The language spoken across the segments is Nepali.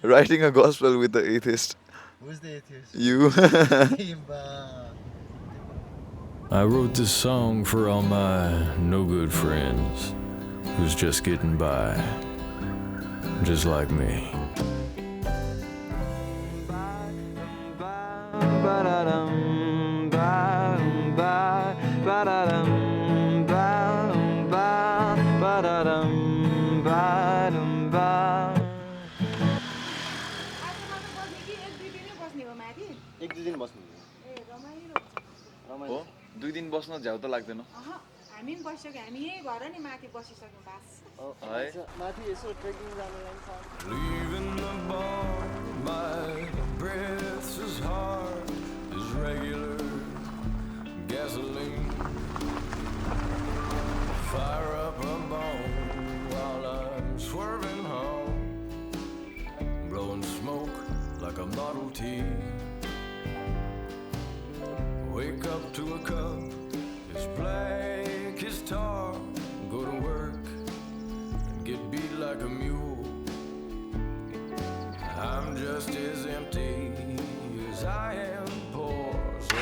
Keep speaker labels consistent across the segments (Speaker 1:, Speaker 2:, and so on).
Speaker 1: Writing a gospel with the atheist.
Speaker 2: Who's the atheist?
Speaker 1: You.
Speaker 2: Timba.
Speaker 3: I wrote this song for all my no good friends who's just getting by, just like me.
Speaker 2: एक दुई दिन बस्नु
Speaker 1: हो 2 दिन बस्न झ्याउ त लाग्दैन
Speaker 4: हामी पनि बसिसक्यो हामी यही घर नि माथि बसिसक्यौँ बास
Speaker 1: है
Speaker 2: माथि यसो ट्रेकिङ जानु लागि
Speaker 3: Leaving the bar, my breath's as hard as regular gasoline. Fire up a bone while I'm swerving home, blowing smoke like a Model T. Wake up to a cup as black as tar, go to work and get beat like a mule. I'm just as empty as I am poor, so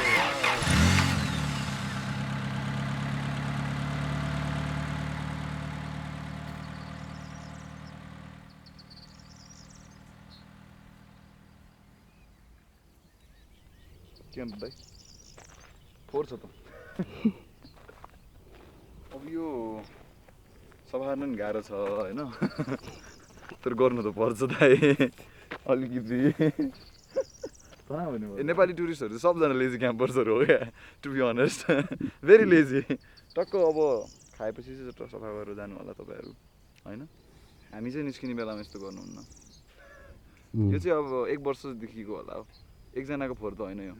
Speaker 1: के अन्त दाइ फोहोर छ त अब यो सफा नि गाह्रो छ होइन तर गर्नु त पर्छ दाइ अलिकति नेपाली टुरिस्टहरू सबजना लेजी क्याम्पर्सहरू हो क्या to be honest very lazy टक्क अब खाएपछि चाहिँ सफा गरेर जानु होला तपाईँहरू होइन हामी चाहिँ निस्किने बेलामा यस्तो गर्नुहुन्न यो चाहिँ अब 1 वर्षदेखिको होला हो एकजनाको फोहोर त होइन यो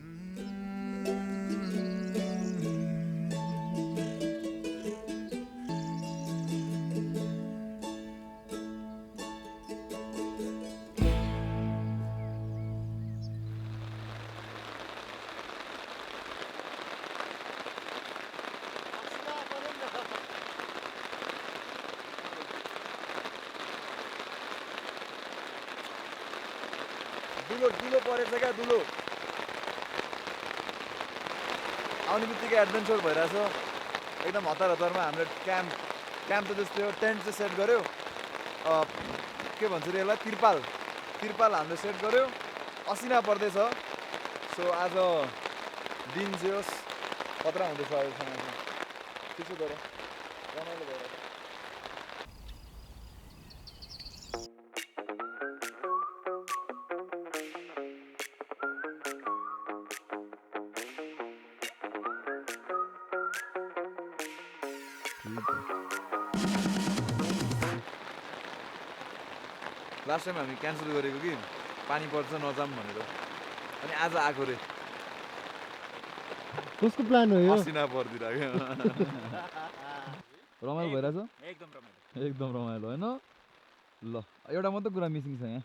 Speaker 1: दुलो परेछ क्या दुलो आउने बित्तिकै एडभेन्चर भइरहेछ एकदम हतारमा हामीले क्याम्प त जस्तै हो टेन्ट चाहिँ सेट गऱ्यो के भन्छ अरे यसलाई तिरपाल हामीले सेट गऱ्यो असिना पर्दैछ सो आज दिन चाहिँ होस् खतरा हुँदैछ अहिलेसम्म त्यसो तर रमाइलो भएर लास्ट टाइम हामी क्यान्सल गरेको कि पानी पर्छ नजाम भनेर अनि आज आएको रे
Speaker 2: कसको प्लान हो यो
Speaker 1: असिना परिदिरहेको रमाइलो भइरहेछ एकदम रमाइलो होइन ल एउटा मात्रै कुरा मिसिङ छ यहाँ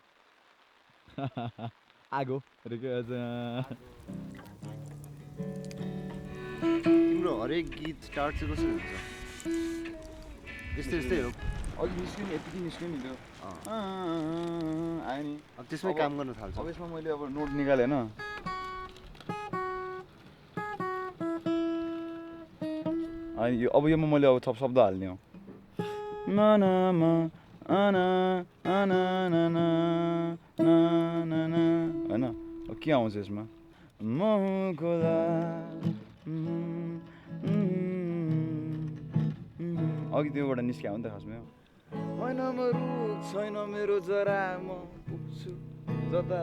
Speaker 1: आगो अरे के
Speaker 2: तिम्रो हरेक गीत स्टार्ट चाहिँ कसरी हुन्छ यस्तै हो
Speaker 1: अघि निस्क्यो नि यतिकै निस्क्यो नि त्यो आयो नि
Speaker 2: अब त्यसमै काम गर्न थाल्छ
Speaker 1: अब यसमा मैले अब नोट निकालेँ होइन अनि यो अब योमा मैले अब थप शब्द हाल्ने हो होइन अब के आउँछ यसमा महकोला अघि त्योबाट निस्क्यो नि त खासमा होइन म रुख छैन मेरो जरा म पुग्छु जता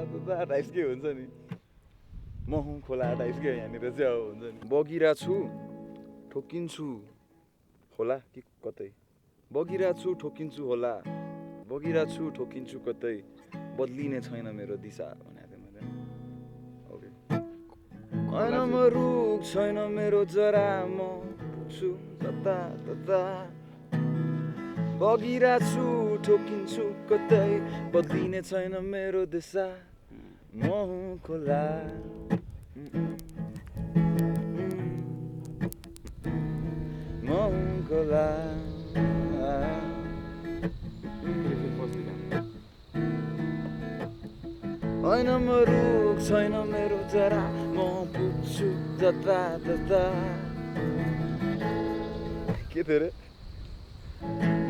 Speaker 1: टाइप्स के हुन्छ नि महु खोला टाइप्स के यहाँनिर चाहिँ अब हुन्छ नि बगिरा छु ठोकिन्छु होला कि कतै बगिरा छु ठोकिन्छु होला बगिरा छु ठोकिन्छु कतै बदलिने छैन मेरो दिशा भनेको थिएँ मैले ओके होइन म रुख छैन मेरो जरा म पुग्छु जता बगिरा छु ठोकिन्छु कतै बदलिने छैन मेरो दिशा महु खोला महु खोला होइन म रुख छैन मेरो जरा म पुग्छु जता तता के थियो रे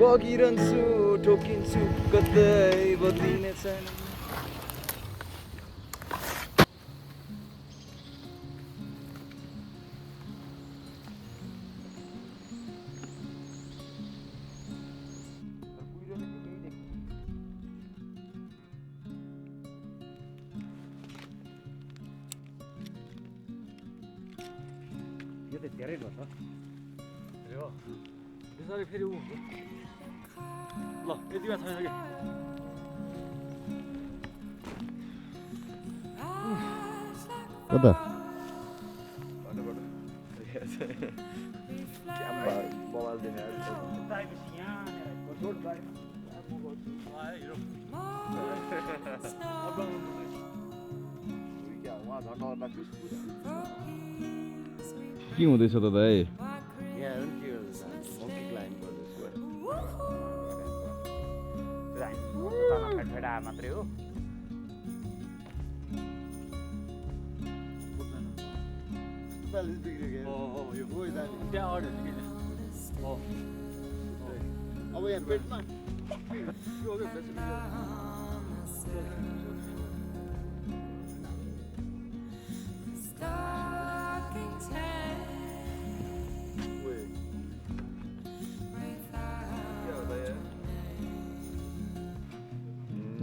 Speaker 1: बगिरहन्छु ठोकिन्छु कतै बदलिने छैन यो त धेरै भयो त
Speaker 5: हो त्यसरी फेरि ऊ ल यतिमा छैन कि
Speaker 2: कता
Speaker 1: बवाल दिने
Speaker 2: के हुँदैछ त दाइ
Speaker 1: मात्रै हो
Speaker 5: त्यहाँ अड्यो कि
Speaker 2: अब यहाँ पेटमा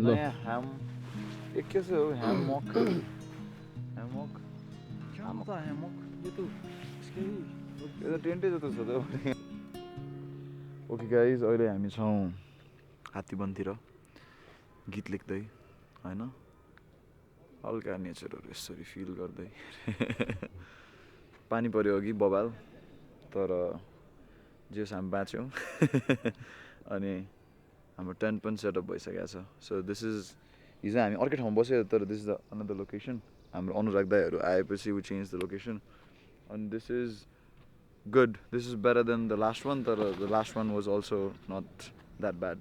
Speaker 1: नयाँ ह्याम एक के हो ह्यामक ह्यामक
Speaker 5: त ह्यामक यो त
Speaker 1: यो त टेन्टै जस्तो छ त ओके गाइज अहिले हामी छौँ हात्तीवनतिर गीत लेख्दै होइन हल्का नेचरहरू यसरी फिल गर्दै पानी पऱ्यो अघि बबाल तर जे होस् हामी बाँच्यौँ अनि हाम्रो टेन्ट पनि सेटअप भइसकेको छ सो दिस इज हिजो हामी अर्कै ठाउँमा बस्यो तर this is the another location हाम्रो अनुराग दाईहरू आएपछि वी चेन्ज द लोकेसन अनि this is good this is better than the last one तर the last one was also not that bad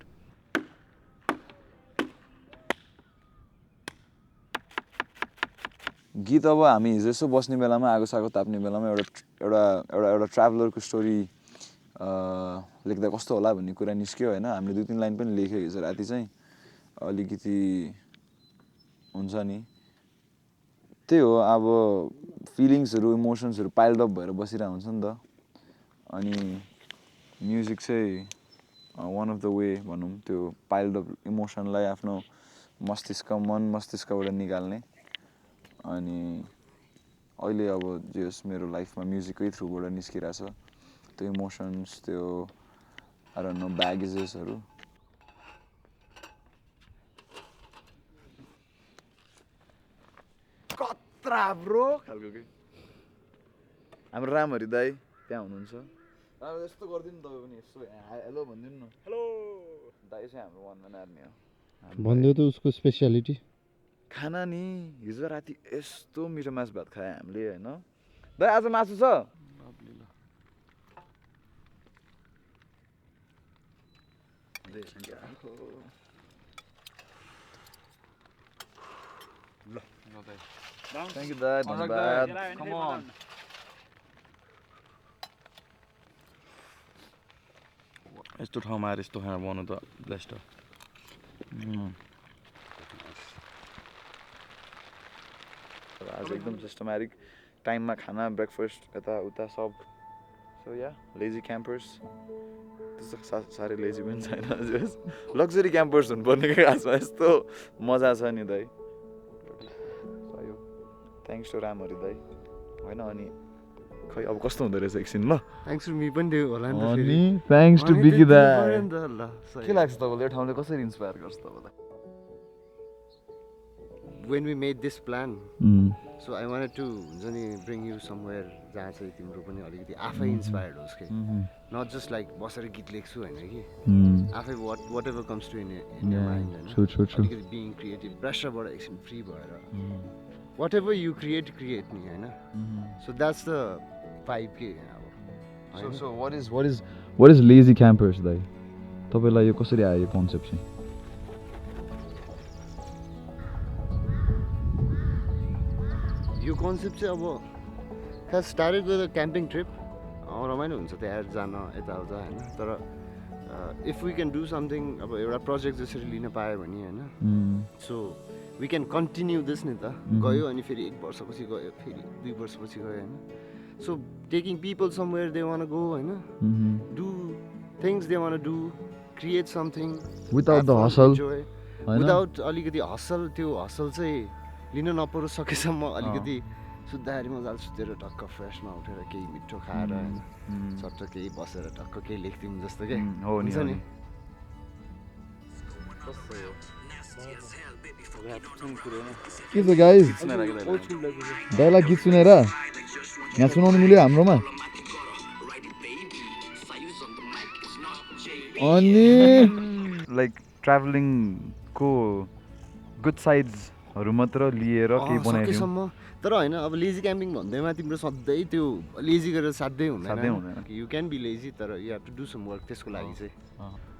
Speaker 1: गीत अब हामी हिजो यसो बस्ने बेलामा आगो सागो ताप्ने बेलामा एउटा ट्राभलरको स्टोरी लेख्दा कस्तो होला भन्ने कुरा निस्क्यो होइन हामीले 2-3 लाइन पनि लेख्यो हिजो राति चाहिँ अलिकति हुन्छ नि त्यही हो अब फिलिङ्सहरू इमोसन्सहरू पाइल्ड अप भएर बसिरहेको हुन्छ नि त अनि म्युजिक चाहिँ वान अफ द वे भनौँ त्यो पाइल्ड अप इमोसनलाई आफ्नो मन मस्तिष्कबाट निकाल्ने अनि अहिले अब जे होस् मेरो लाइफमा म्युजिककै थ्रुबाट निस्किरहेछ त्यो इमोसन्स त्यो आई डोन्ट नो ब्यागेजेसहरू कत्रा ब्रो खालको के हाम्रो रामहरि दाई त्यहाँ हुनुहुन्छ राम यस्तो गरिदिनु तपाईँ पनि यसो हेलो भनिदिनु न हेलो दाई चाहिँ हाम्रो वान म्यान आर्मी हो
Speaker 2: भनिदियो त उसको स्पेसियालिटी
Speaker 1: खाना नि हिजो राति यस्तो मिठो मासु भात खायो हामीले होइन दाइ आज मासु छ थ्याङ्क यू दाइ धन्यवाद
Speaker 5: यस्तो ठाउँमा आएर यस्तो खाना बनाउनु त बेस्ट हो
Speaker 1: आज एकदम सिस्टमेटिक टाइममा खाना ब्रेकफास्ट यताउता सब सो या लेजी क्याम्पर्स त्यस्तो साह्रै लेजी पनि छैन लग्जरी क्याम्पर्स हुनुपर्ने क्या खासमा यस्तो मजा छ नि दाइ थ्याङ्क्स टु रामहरि दाइ होइन अनि खै अब कस्तो हुँदो रहेछ एकछिन ल
Speaker 2: थ्याङ्क्स टु मी पनि दियो होला नि त
Speaker 1: अनि थ्याङ्क्स टु बिकी दाइ
Speaker 2: ल
Speaker 1: के लाग्छ तपाईँलाई यो ठाउँले कसरी इन्सपायर गर्छ तपाईँलाई
Speaker 2: when we made this plan so I wanted to bring you somewhere जहाँ चाहिँ तिम्रो पनि अलिकति आफै इन्स्पायर्ड होस् कि नट जस्ट लाइक बसेर गीत लेख्छु होइन कि आफै वाट एभर कम्स टु इन योर माइन्ड होइन अलिकति बिङ क्रिएटिभ प्रेसरबाट एकछिन फ्री भएर वाट एभर यु क्रिएट नि होइन सो द्याट्स द भाइब के अब
Speaker 1: so what is lazy campers दाइ तपाईँलाई यो कसरी आयो यो कन्सेप्ट चाहिँ
Speaker 2: यो कन्सेप्ट चाहिँ अब खास started with a camping trip रमाइलो हुन्छ त्यहाँ जान यताउता होइन तर if we can do something अब एउटा प्रोजेक्ट जसरी लिन पायो भने होइन so we can continue this नि त गयो अनि फेरि 1 वर्षपछि गयो फेरि 2 वर्षपछि गयो होइन so taking people somewhere they want go होइन do things they want do create something
Speaker 6: without the hustle
Speaker 2: without अलिकति हसल त्यो हसल चाहिँ लिन नपरोस् सकेसम्म अलिकति सुत्दाखेरि मजाले सुतेर टक्क फ्रेसमा उठेर केही मिठो खाएर होइन चट्ट केही बसेर टक्क केही लेख्थ्यौँ जस्तो के हुन्छ नि
Speaker 6: के छ गाइज दाइलाई गीत सुनेर यहाँ सुनाउनु मिल्यो हाम्रोमा अनि
Speaker 1: लाइक ट्राभलिङको गुड साइड्सहरू मात्र लिएर केही बनाइदिउँ
Speaker 2: सकेसम्म तर होइन अब लेजी क्याम्पिङ भन्दैमा तिम्रो सधैँ त्यो लेजी गरेर साध्यै हुँदैन यु क्यान बी लेजी तर you have to do some work त्यसको लागि चाहिँ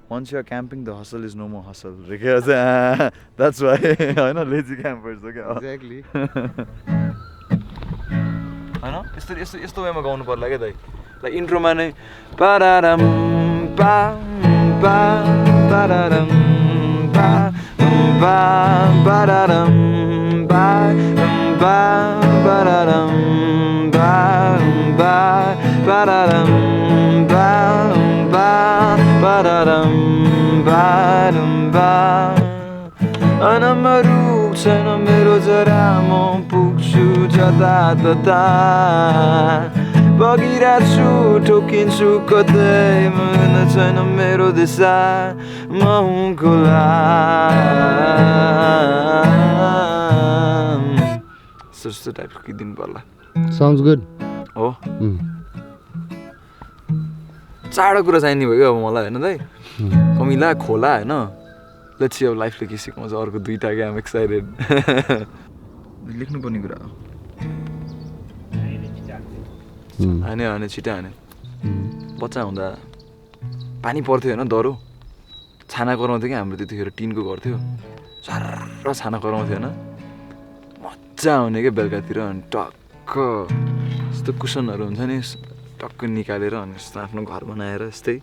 Speaker 1: Once you're camping, the hustle is no more hustle. That's why, होइन lazy campers हो क्या
Speaker 2: एक्ज्याक्टली
Speaker 1: होइन यस्तो वेमा गाउनु पर्ला क्या दाइ लाइक इन्ट्रोमा नै पारारम पा पा पारारम पा पा पारारम पा पा पारारम पा पा पारारम पा पा पारारम पारम पा अनमरु छैन मेरो जरा म पुग्छु जतातता बगिरहेछु ठोकिन्छु कतै मन छैन मेरो दिशा म हुँ खोला जस्तो टाइपको गीत दिनु पर्ला
Speaker 2: साउन्ड्स गुड
Speaker 1: हो चाँडो कुरा चाहिने भयो क्या अब मलाई होइन दाइ कमिला खोला होइन लेट्स सी अब लाइफले के सिकाउँछ अर्को 2टा क्या आम एक्साइटेड लेख्नुपर्ने कुरा हो हाने छिटो हाने बच्चा हुँदा पानी पर्थ्यो होइन दह्रो छाना कराउँथ्यो क्या हाम्रो त्यतिखेर टिनको घर थियो सर्र छाना कराउँथ्यो होइन मजा आउने क्या बेलुकातिर अनि टक्क यस्तो कुसनहरू हुन्छ नि टक्क निकालेर अनि यस्तो आफ्नो घर बनाएर यस्तै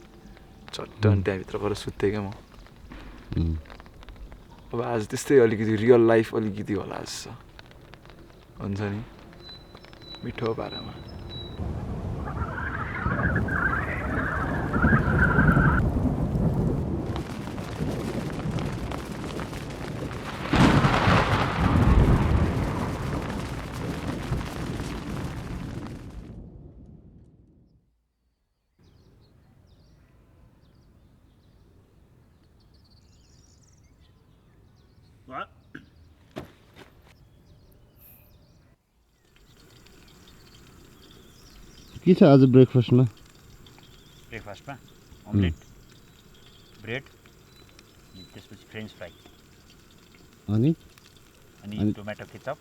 Speaker 1: चट्ट अनि त्यहाँभित्र गएर सुत्थेँ क्या म अब आज त्यस्तै अलिकति रियल लाइफ अलिकति होला जस्तो हुन्छ नि मिठो पारामा
Speaker 2: के छ आज ब्रेकफास्टमा
Speaker 7: अमलेट ब्रेड त्यसपछि फ्रेन्च फ्राई
Speaker 2: अनि
Speaker 7: tomato ketchup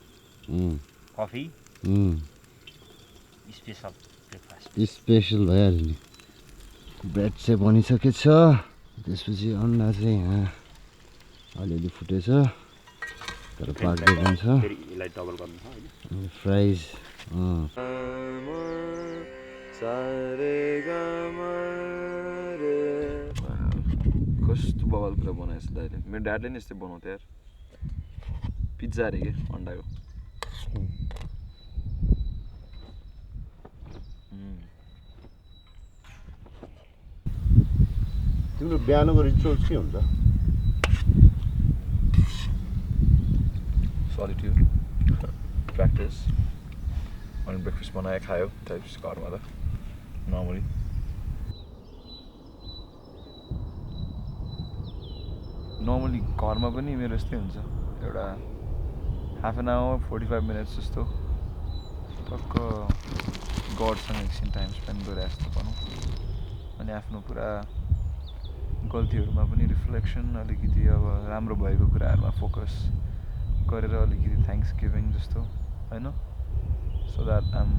Speaker 7: coffee special breakfast
Speaker 2: special भइहाल्यो नि ब्रेड चाहिँ बनिसकेछ त्यसपछि अन्डा चाहिँ यहाँ अलिअलि फुटेछ तर पाक्दै पनि छ
Speaker 7: यसलाई डबल गर्नु छ होइन
Speaker 2: फ्राइज
Speaker 1: कस्तो बवाल कुरा बनाएछ दाइले मेरो ड्याडले नि यस्तै बनाउँथ्यो यार पिज्जा अरे के अन्डाको
Speaker 2: तिम्रो बिहानको रिचुअल्स के हुन्छ
Speaker 1: सलिट्युड प्र्याक्टिस अनि ब्रेकफास्ट बनायो खायो त्यसपछि घरमा त नर्मली नर्मली घरमा पनि मेरो यस्तै हुन्छ एउटा हाफ एन आवर 45 मिनट्स जस्तो टक्क गडसँग एकछिन टाइम स्पेन्ड गरेर जस्तो भनौँ अनि आफ्नो पुरा गल्तीहरूमा पनि रिफ्लेक्सन अलिकति अब राम्रो भएको कुराहरूमा फोकस गरेर अलिकति थ्याङ्क्स गिभिङ जस्तो होइन so that I'm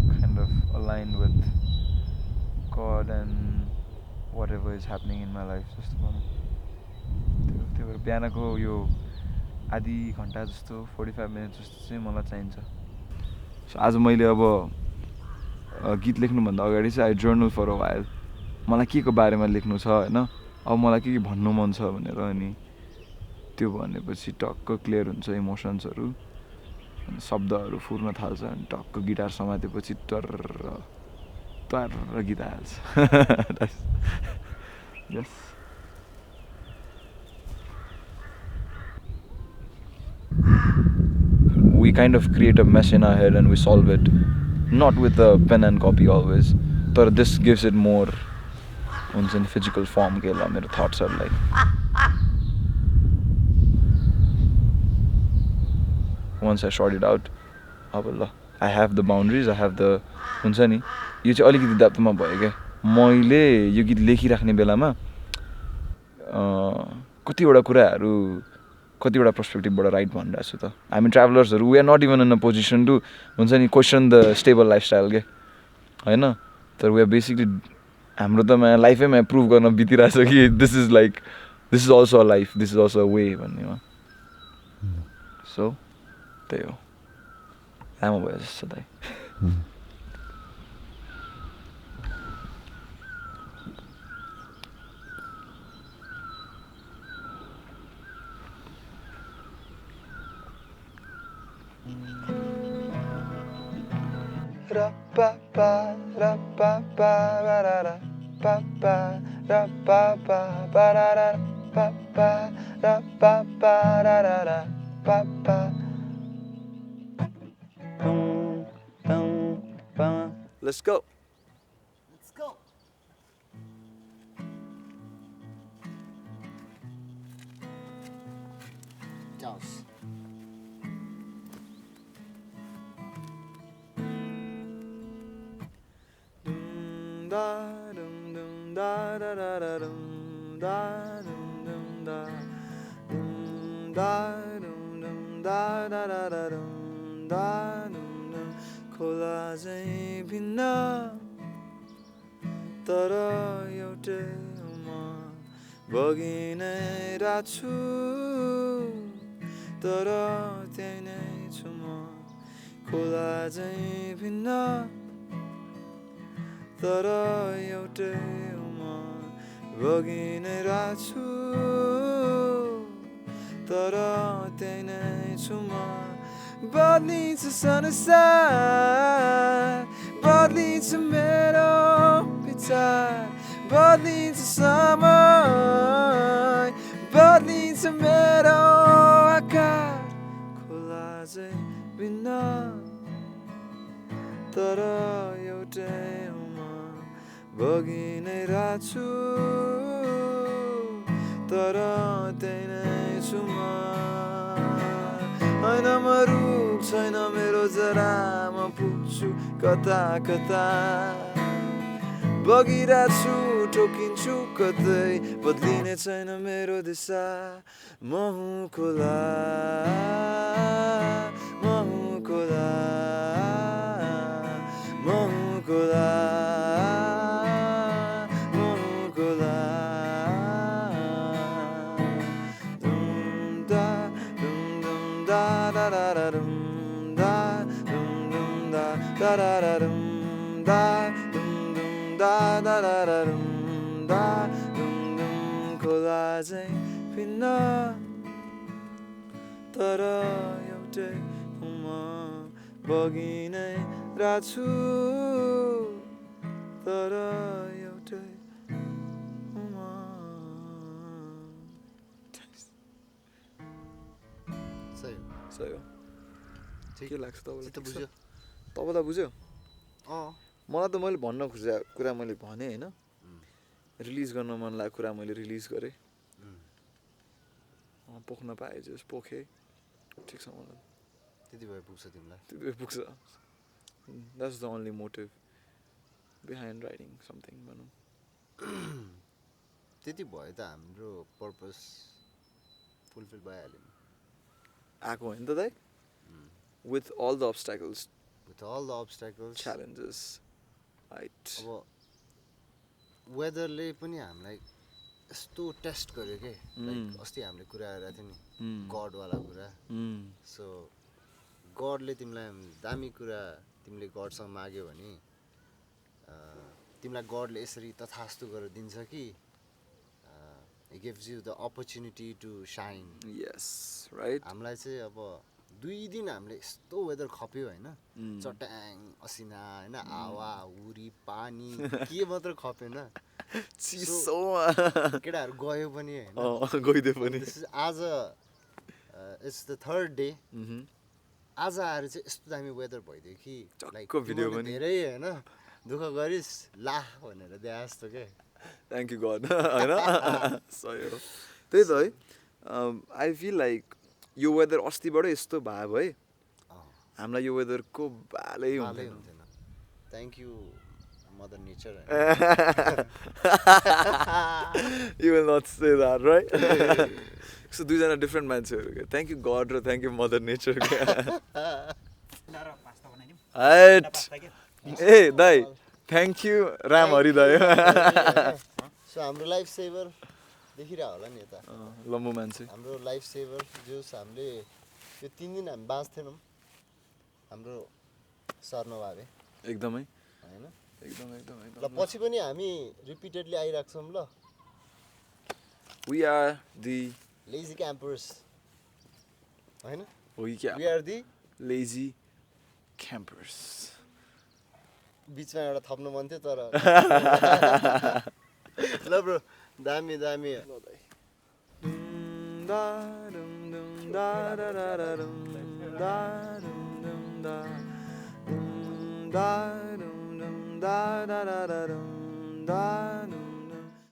Speaker 1: kind of align with God and whatever is happening in my life जस्तो भनौँ त्यो भएर बिहानको यो आधी घन्टा जस्तो 45 मिनट जस्तो चाहिँ मलाई चाहिन्छ सो आज मैले अब गीत लेख्नुभन्दा अगाडि चाहिँ I journal for a while मलाई के को बारेमा लेख्नु छ होइन अब मलाई के भन्नु मन छ भनेर अनि त्यो भनेपछि टक्क क्लियर हुन्छ इमोसन्सहरू अनि शब्दहरू फुर्न थाल्छ अनि टक्क गिटार समातेपछि तर गीत आइहाल्छ यस we kind of create a mess in our head and we solve it, not with a pen and copy always, but this gives it more in physical form ke la मेरो thoughts are like once I sort it out अब ल I have the boundaries, I have the हुन्छ नि यो चाहिँ अलिकति डेप्थमा भयो क्या मैले यो गीत लेखिराख्ने बेलामा कतिवटा कुराहरू कतिवटा पर्सपेक्टिभबाट राइट भनिरहेको छु त हामी ट्राभलर्सहरू we are not even in a position to हुन्छ नि क्वेसन द स्टेबल लाइफस्टाइल के होइन तर वी आर बेसिकली हाम्रो त लाइफैमा प्रुभ गर्न बितिरहेछ कि this is also a life this is also a way भन्नेमा सो त्यही हो लामो भयो जस्तो दाइ Let's go.
Speaker 2: Let's go. Chaos.
Speaker 1: खोला चाहिँ भिन्न तर एउटै म बगि नै राछु तर त्यही नै छु म खोला चाहिँ भिन्न तर एउटै म बगि नै राछु तर त्यही नै छु म बदलिन्छ संसार बदलिन्छ मेरो विचार बदलिन्छ समय बदलिन्छ मेरो आकार खोला चाहिँ भिन्न तर एउटै म बगि नै राछु तर त्यही नै छु म होइन म रुख छैन मेरो जरा म पुग्छु कता कता बगिरहेछु ठोकिन्छु कतै बदलिने छैन मेरो दिशा म हुँ खोला म हुँ खोला म हुँ खोला म हुँ खोला खोला चाहिँ भिन्न तर एउटै म बगि नै राछु तर एउटै म सही हो के लाग्छ तपाईँलाई
Speaker 2: त बुझ्यो
Speaker 1: तपाईँलाई बुझ्यो
Speaker 2: अँ
Speaker 1: मलाई त मैले भन्न खोजेको कुरा मैले भनेँ होइन रिलिज गर्न मन लागेको कुरा मैले रिलिज गरेँ पोख्न पाएँ जस पोखेँ ठिक छ मलाई
Speaker 2: त्यति भए पुग्छ तिमीलाई
Speaker 1: त्यति भए पुग्छ that's the only motive behind writing something भनौँ
Speaker 2: त्यति भयो त हाम्रो पर्पस फुलफिल भइहाल्यो नि
Speaker 1: आएको होइन त दाइ with all the obstacles challenges right
Speaker 2: अब वेदरले पनि हामीलाई यस्तो टेस्ट गर्यो के लाइक अस्ति हामीले कुरा गरेको थियो नि गडवाला कुरा सो गडले तिमीलाई दामी कुरा तिमीले गडसँग माग्यो भने तिमीलाई गडले यसरी तथास्तु गरेर दिन्छ कि it gives you the opportunity to shine.
Speaker 1: Yes, right?
Speaker 2: हामीलाई चाहिँ अब 2 दिन हामीले यस्तो वेदर खप्यो होइन चट्याङ असिना होइन हावा हुरी पानी के मात्र खपेन
Speaker 1: चिसो
Speaker 2: केटाहरू गयो पनि होइन
Speaker 1: गइदियो पनि
Speaker 2: आज इट्स द 3rd डे आज आएर चाहिँ यस्तो दामी वेदर भइदियो कि लाइक
Speaker 1: भिडियो पनि
Speaker 2: धेरै होइन दुःख गरिस् ला भनेर दिए जस्तो के
Speaker 1: थ्याङ्क यू गड होइन सही हो त्यही त है आई फिल लाइक यो वेदर अस्तिबाटै यस्तो भयो है हामीलाई यो वेदरको बालै
Speaker 2: हुँदैन thank you Mother Nature
Speaker 1: you will not say that right so दुईजना डिफ्रेन्ट मान्छेहरू के थ्याङ्क यू गड र थ्याङ्क यू मदर नेचर के ए दाइ थ्याङ्क यू राम हरि दाइ
Speaker 2: सो हाम्रो लाइफ सेभर देखिरह होला नि यता
Speaker 1: लम्बु मान्छे
Speaker 2: हाम्रो लाइफ सेभर जुस हामीले यो 3 दिन हामी बाँच्थेनौँ हाम्रो सर नभए
Speaker 1: एकदमै
Speaker 2: होइन
Speaker 1: एकदम
Speaker 2: ल पछि पनि हामी रिपिटेडली आइरहेको छौँ ल
Speaker 1: वी आर दि
Speaker 2: लेजी क्याम्पर्स होइन
Speaker 1: वी
Speaker 2: आर दि
Speaker 1: लेजी क्याम्पर्स
Speaker 2: बिचमा एउटा थप्नु मन थियो तर ल ब्रो दामी दामी
Speaker 1: da da da da da da da da